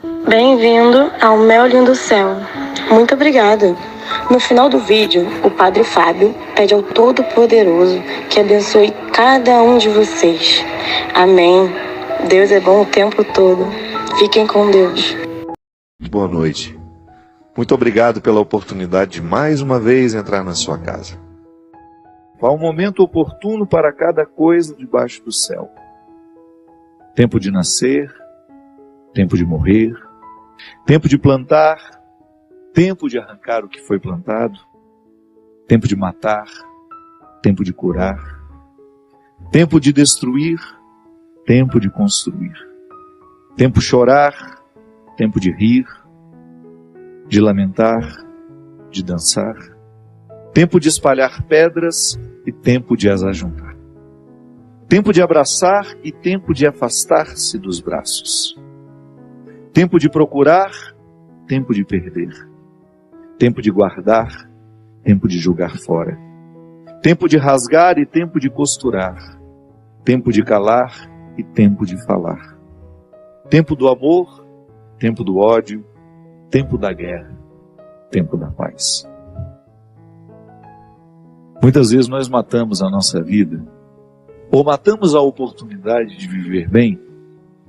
Bem-vindo ao Mel Lindo Céu. Muito obrigada. No final do vídeo, o Padre Fábio pede ao Todo-Poderoso que abençoe cada um de vocês. Amém. Deus é bom o tempo todo. Fiquem com Deus. Boa noite. Muito obrigado pela oportunidade de mais uma vez entrar na sua casa. Há um momento oportuno para cada coisa debaixo do céu. Tempo de nascer, tempo de morrer, tempo de plantar, tempo de arrancar o que foi plantado, tempo de matar, tempo de curar, tempo de destruir, tempo de construir, tempo de chorar, tempo de rir, de lamentar, de dançar, tempo de espalhar pedras e tempo de as ajuntar, tempo de abraçar e tempo de afastar-se dos braços, tempo de procurar, tempo de perder, tempo de guardar, tempo de jogar fora, tempo de rasgar e tempo de costurar, tempo de calar e tempo de falar, tempo do amor, tempo do ódio, tempo da guerra, tempo da paz. Muitas vezes nós matamos a nossa vida, ou matamos a oportunidade de viver bem,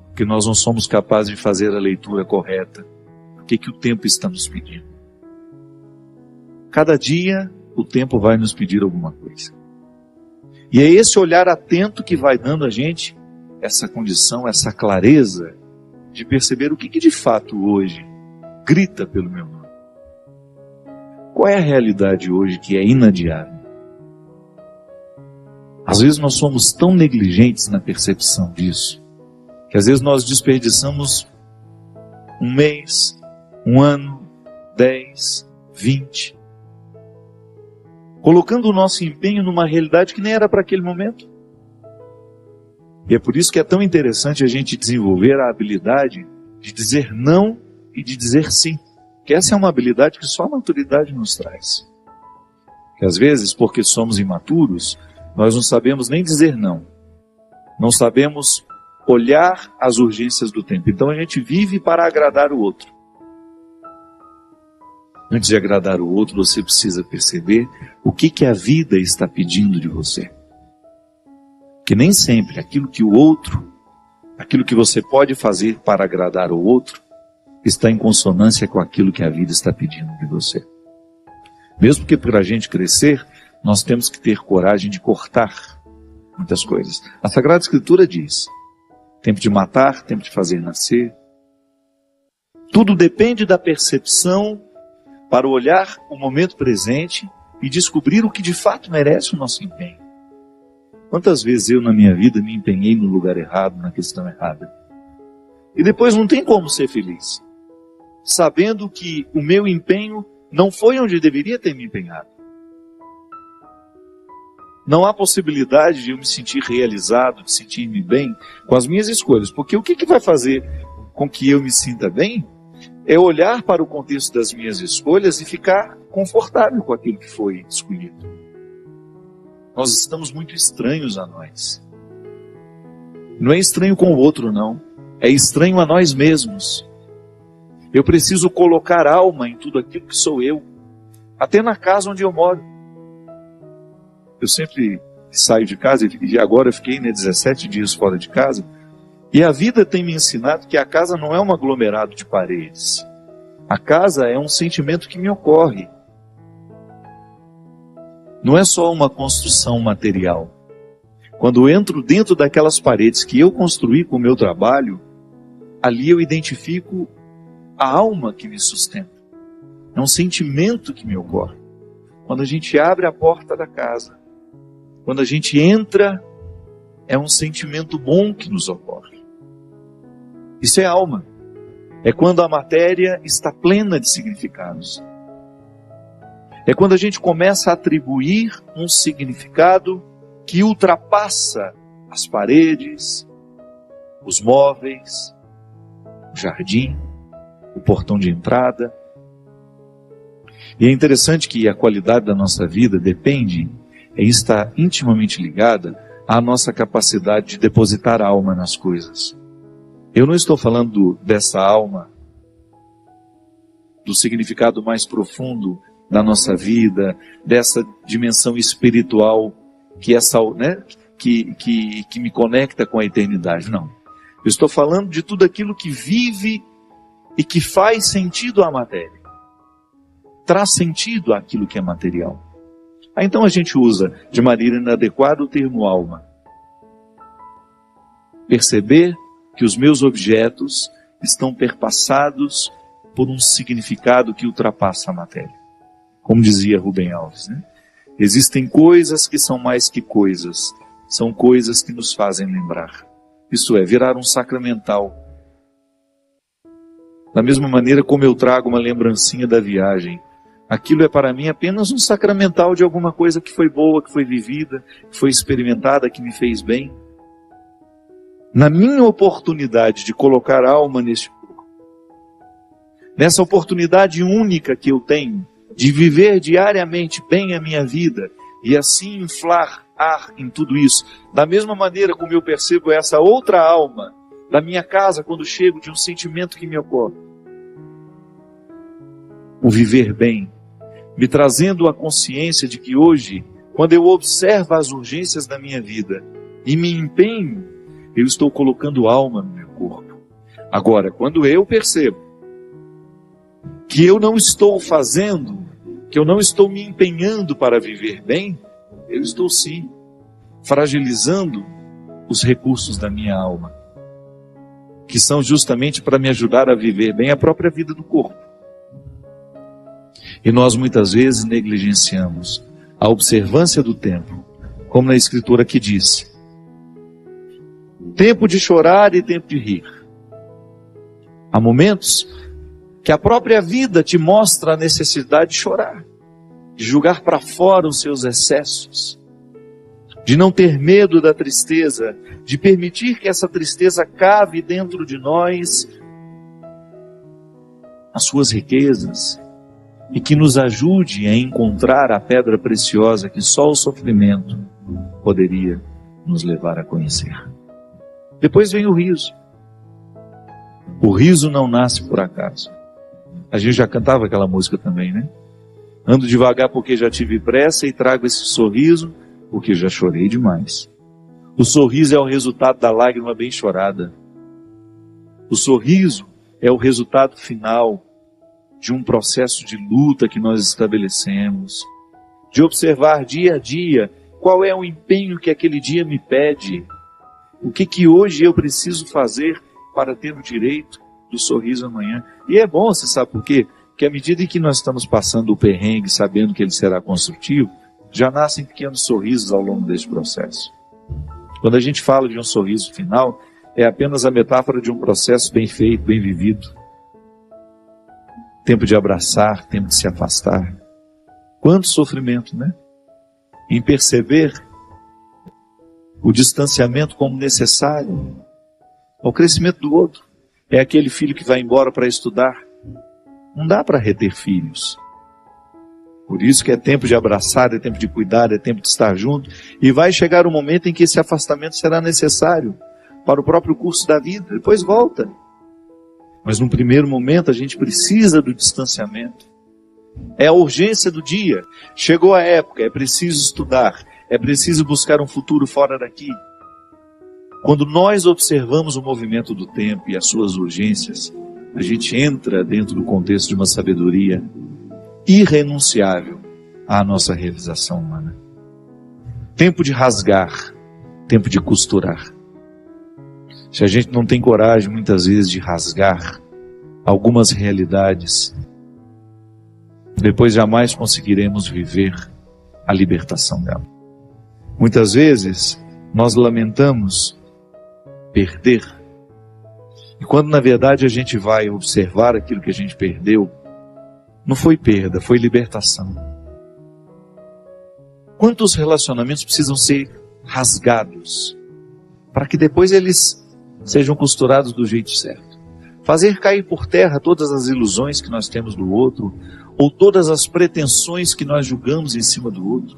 porque nós não somos capazes de fazer a leitura correta. O que o tempo está nos pedindo? Cada dia o tempo vai nos pedir alguma coisa. E é esse olhar atento que vai dando a gente essa condição, essa clareza de perceber o que de fato hoje grita pelo meu nome. Qual é a realidade hoje que é inadiável? Às vezes nós somos tão negligentes na percepção disso, que às vezes nós desperdiçamos um mês, um ano, 10, 20, colocando o nosso empenho numa realidade que nem era para aquele momento. E é por isso que é tão interessante a gente desenvolver a habilidade de dizer não e de dizer sim. Que essa é uma habilidade que só a maturidade nos traz. Que às vezes, porque somos imaturos, nós não sabemos nem dizer não. Não sabemos olhar as urgências do tempo. Então a gente vive para agradar o outro. Antes de agradar o outro, você precisa perceber o que a vida está pedindo de você. Que nem sempre aquilo que o outro, aquilo que você pode fazer para agradar o outro, está em consonância com aquilo que a vida está pedindo de você. Mesmo que para a gente crescer, nós temos que ter coragem de cortar muitas coisas. A Sagrada Escritura diz, tempo de matar, tempo de fazer nascer. Tudo depende da percepção para olhar o momento presente e descobrir o que de fato merece o nosso empenho. Quantas vezes eu na minha vida me empenhei no lugar errado, na questão errada. E depois não tem como ser feliz, sabendo que o meu empenho não foi onde deveria ter me empenhado. Não há possibilidade de eu me sentir realizado, de sentir-me bem com as minhas escolhas. Porque o que vai fazer com que eu me sinta bem é olhar para o contexto das minhas escolhas e ficar confortável com aquilo que foi escolhido. Nós estamos muito estranhos a nós. Não é estranho com o outro, não. É estranho a nós mesmos. Eu preciso colocar alma em tudo aquilo que sou eu. Até na casa onde eu moro. Eu sempre saio de casa, e agora eu fiquei 17 dias fora de casa, e a vida tem me ensinado que a casa não é um aglomerado de paredes. A casa é um sentimento que me ocorre. Não é só uma construção material. Quando eu entro dentro daquelas paredes que eu construí com o meu trabalho, ali eu identifico a alma que me sustenta. É um sentimento que me ocorre. Quando a gente abre a porta da casa, quando a gente entra, é um sentimento bom que nos ocorre. Isso é alma. É quando a matéria está plena de significados. É quando a gente começa a atribuir um significado que ultrapassa as paredes, os móveis, o jardim, o portão de entrada. E é interessante que a qualidade da nossa vida depende e está intimamente ligada à nossa capacidade de depositar a alma nas coisas. Eu não estou falando dessa alma do significado mais profundo da nossa vida, dessa dimensão espiritual que me conecta com a eternidade. Não. Eu estou falando de tudo aquilo que vive e que faz sentido à matéria. Traz sentido àquilo que é material. Então a gente usa de maneira inadequada o termo alma. Perceber que os meus objetos estão perpassados por um significado que ultrapassa a matéria. Como dizia Rubem Alves, né? Existem coisas que são mais que coisas. São coisas que nos fazem lembrar. Isso é, virar um sacramental. Da mesma maneira como eu trago uma lembrancinha da viagem, aquilo é para mim apenas um sacramental de alguma coisa que foi boa, que foi vivida, que foi experimentada, que me fez bem. Na minha oportunidade de colocar alma neste corpo, nessa oportunidade única que eu tenho de viver diariamente bem a minha vida e assim inflar ar em tudo isso, da mesma maneira como eu percebo essa outra alma da minha casa quando chego de um sentimento que me ocorre. O viver bem, me trazendo a consciência de que hoje, quando eu observo as urgências da minha vida e me empenho, eu estou colocando alma no meu corpo. Agora, quando eu percebo que eu não estou fazendo, que eu não estou me empenhando para viver bem, eu estou sim fragilizando os recursos da minha alma, que são justamente para me ajudar a viver bem a própria vida do corpo. E nós muitas vezes negligenciamos a observância do tempo, como na escritura que disse: tempo de chorar e tempo de rir. Há momentos que a própria vida te mostra a necessidade de chorar, de julgar para fora os seus excessos, de não ter medo da tristeza, de permitir que essa tristeza cave dentro de nós as suas riquezas e que nos ajude a encontrar a pedra preciosa que só o sofrimento poderia nos levar a conhecer. Depois vem o riso. O riso não nasce por acaso. A gente já cantava aquela música também, né? Ando devagar porque já tive pressa e trago esse sorriso porque já chorei demais. O sorriso é o resultado da lágrima bem chorada. O sorriso é o resultado final de um processo de luta que nós estabelecemos, de observar dia a dia qual é o empenho que aquele dia me pede, o que hoje eu preciso fazer para ter o direito do sorriso amanhã. E é bom, você sabe por quê? Porque à medida em que nós estamos passando o perrengue, sabendo que ele será construtivo, já nascem pequenos sorrisos ao longo desse processo. Quando a gente fala de um sorriso final, é apenas a metáfora de um processo bem feito, bem vivido. Tempo de abraçar, tempo de se afastar. Quanto sofrimento, né? Em perceber o distanciamento como necessário ao crescimento do outro. É aquele filho que vai embora para estudar. Não dá para reter filhos. Por isso que é tempo de abraçar, é tempo de cuidar, é tempo de estar junto. E vai chegar um momento em que esse afastamento será necessário para o próprio curso da vida. Depois volta. Mas num primeiro momento a gente precisa do distanciamento. É a urgência do dia. Chegou a época, é preciso estudar. É preciso buscar um futuro fora daqui. Quando nós observamos o movimento do tempo e as suas urgências, a gente entra dentro do contexto de uma sabedoria irrenunciável à nossa realização humana. Tempo de rasgar, tempo de costurar. Se a gente não tem coragem, muitas vezes, de rasgar algumas realidades, depois jamais conseguiremos viver a libertação dela. Muitas vezes, nós lamentamos perder. E quando, na verdade, a gente vai observar aquilo que a gente perdeu, não foi perda, foi libertação. Quantos relacionamentos precisam ser rasgados para que depois eles sejam costurados do jeito certo? Fazer cair por terra todas as ilusões que nós temos do outro, ou todas as pretensões que nós julgamos em cima do outro.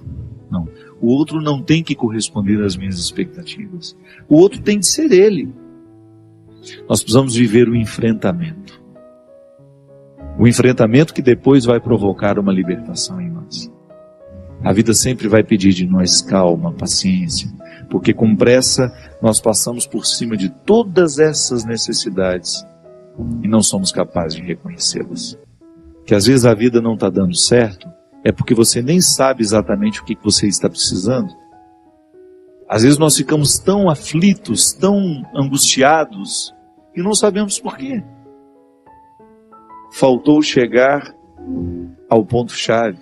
Não, o outro não tem que corresponder às minhas expectativas. O outro tem de ser ele. Nós precisamos viver o enfrentamento. O enfrentamento que depois vai provocar uma libertação em nós. A vida sempre vai pedir de nós calma, paciência, porque com pressa nós passamos por cima de todas essas necessidades e não somos capazes de reconhecê-las. Que às vezes a vida não está dando certo, é porque você nem sabe exatamente o que você está precisando. Às vezes nós ficamos tão aflitos, tão angustiados, e não sabemos por quê. Faltou chegar ao ponto-chave,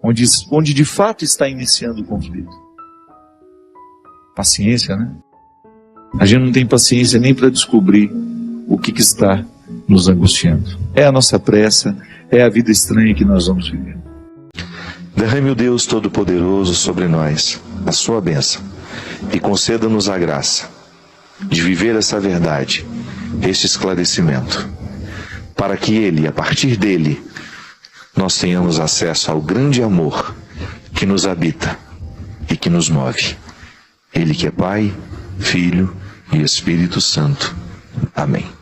onde de fato está iniciando o conflito. Paciência, né? A gente não tem paciência nem para descobrir o que está nos angustiando. É a nossa pressa, é a vida estranha que nós vamos viver. Derrame o Deus Todo-Poderoso sobre nós, a sua bênção, e conceda-nos a graça de viver essa verdade, este esclarecimento, para que Ele, a partir dele, nós tenhamos acesso ao grande amor que nos habita e que nos move. Ele que é Pai, Filho e Espírito Santo. Amém.